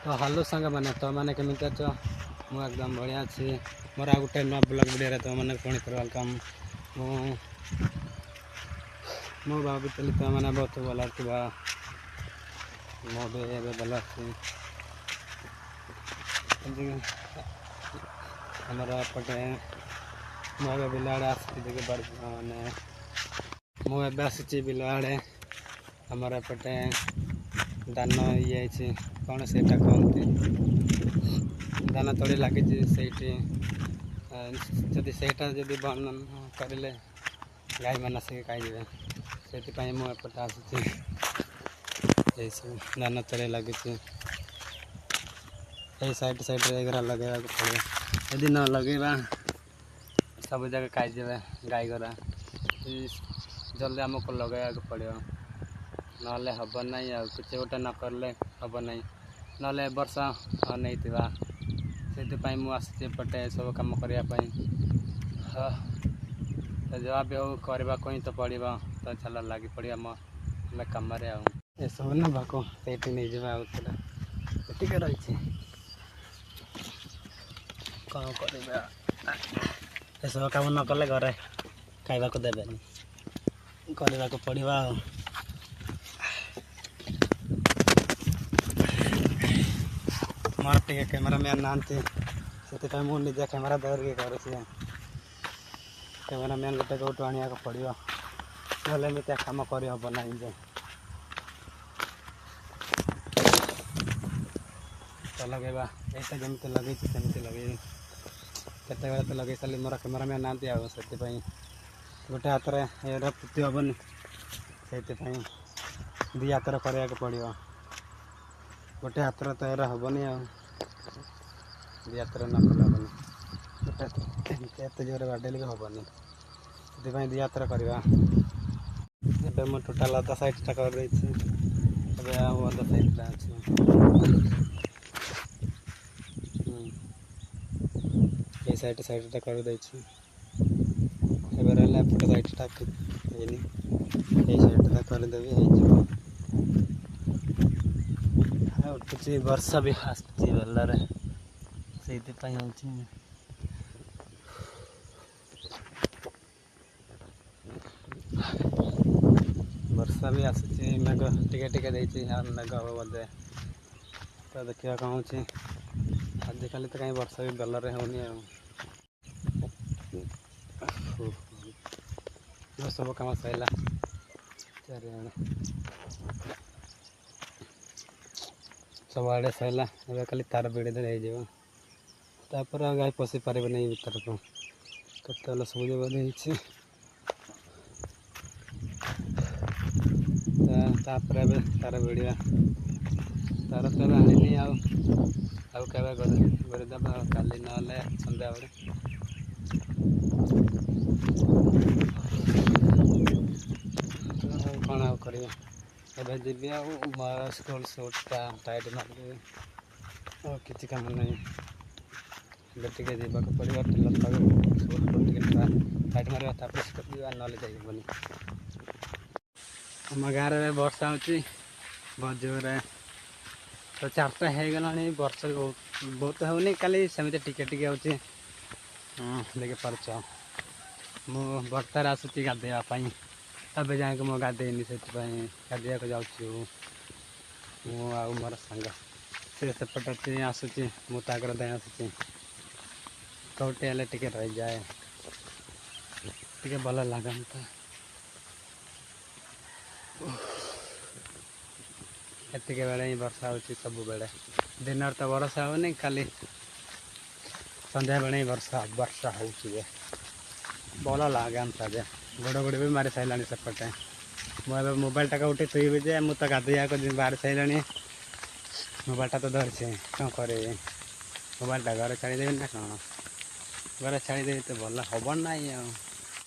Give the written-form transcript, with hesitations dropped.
तो हेलो सांग मैंने तो मैंने केमी अच्छ मुझे एकदम बढ़िया अच्छी मोर आ गोटे नुआ ब्लॉग वीडियो तो मैंने पुणी थोड़ा वेलकम मु भावी तो मैंने बहुत भल थी मुझे भल अच्छी आमर एपटे मुझे बिल आड़े आसी मैंने मुझे आसी बिल आड़े आमर एपटे धान ये कौन से कहते धान तड़ी लगी जदि सेटा जदि बंद करें गाई मैंने आसिक खाई से मुझे आसूँ धान तड़ी लगी साइड साइड एगरा लगे पड़े यदि न लगेगा सब जगह खाईदे गाई गरा जल्दी आमको लगे पड़ो ना हम ना किसी गोटे न कले हम ना ना वर्षा नहीं से मुझे सब कम करने जहाँ भी हो करने को ही तो पड़ो तो चल लगी पड़ी आम कम ये सब ना भाको से नहीं जावा टे रही कौन कर सब कम न कले घरे खावा को देवे करने को पड़ो मोर टे कैमेरा मैन नांती से मुझे निजे कैमेरा धरिक कर कैमेरा मैन गोटे कौटू आने को पड़ो ना एमती कम कर हम ना जे तो लगेगा ऐसा जमी लगे सेमती लगे केत तो लगे सारी मोर कैमेरा मैन नांती से गोटे हाथ में पुति हेनी से दी हाथ करने को पड़ो गोटे हाथ तो एरा हेनी दी हाथ न कले हेनी गोटे एत जोर बाडेल भी हेनी से दी हाथ करवा एवं मुझे टोटाल अधा साइडटा कर अधा साइडटा अच्छे ये साइडटा कर एपटे साइडटा ये साइडटा करदेवी उठुची वर्षा भी आसुची बेलारे से वर्षा भी आसुची मेघ टिके टिके मेघ हम बोधे तो देखा कौन हो आजिकल तो कहीं वर्षा भी बेलरे होनी सब कम सरला चारिड़े सब आड़े सरला खाली तार बिड़ी दे तापर गाई पशि पारे नहीं भर को टोटाल सब बोधे तापर तार बिड़ा तार तो आनी आवे गरीदेव काली ना सन्ध्या बेले कौन आउ कर जी स्कूल सुटा टाइट मार किसी कम नहीं टे जावाक पड़ो टाइट मार ना जाइबनी आम गाँव में वर्षा हो बहुत जोर तो 4टा हो गला वर्षा बहुत होनी खाली सेमती टिके टिके हो देख पार्च मु बर्तार आसूँ गाधेवाई तब जाए कि मुझे गाधेनी से गाधिया को जाऊँ मोर सांग से सेपटे आसूँ मुझे दे आसूँ कौटे हेल्ले टिके रही जाए टिके भल लगता एतिक बेले ही वर्षा हो सब बेले दिन तो वर्षा होनी खाली संध्या बेले ही वर्षा वर्षा हो भल लगता जे घड़घड़ी भी मारी सारा सेपटे मुझे मोबाइल टा उठे थी जे मुझे तो गाधिया बाहर सारा मोबाइलटा तो धरछे कौन कर मोबाइलटा घरे छाड़देवी ना कौन घरे छाड़देवी तो भल हम ना।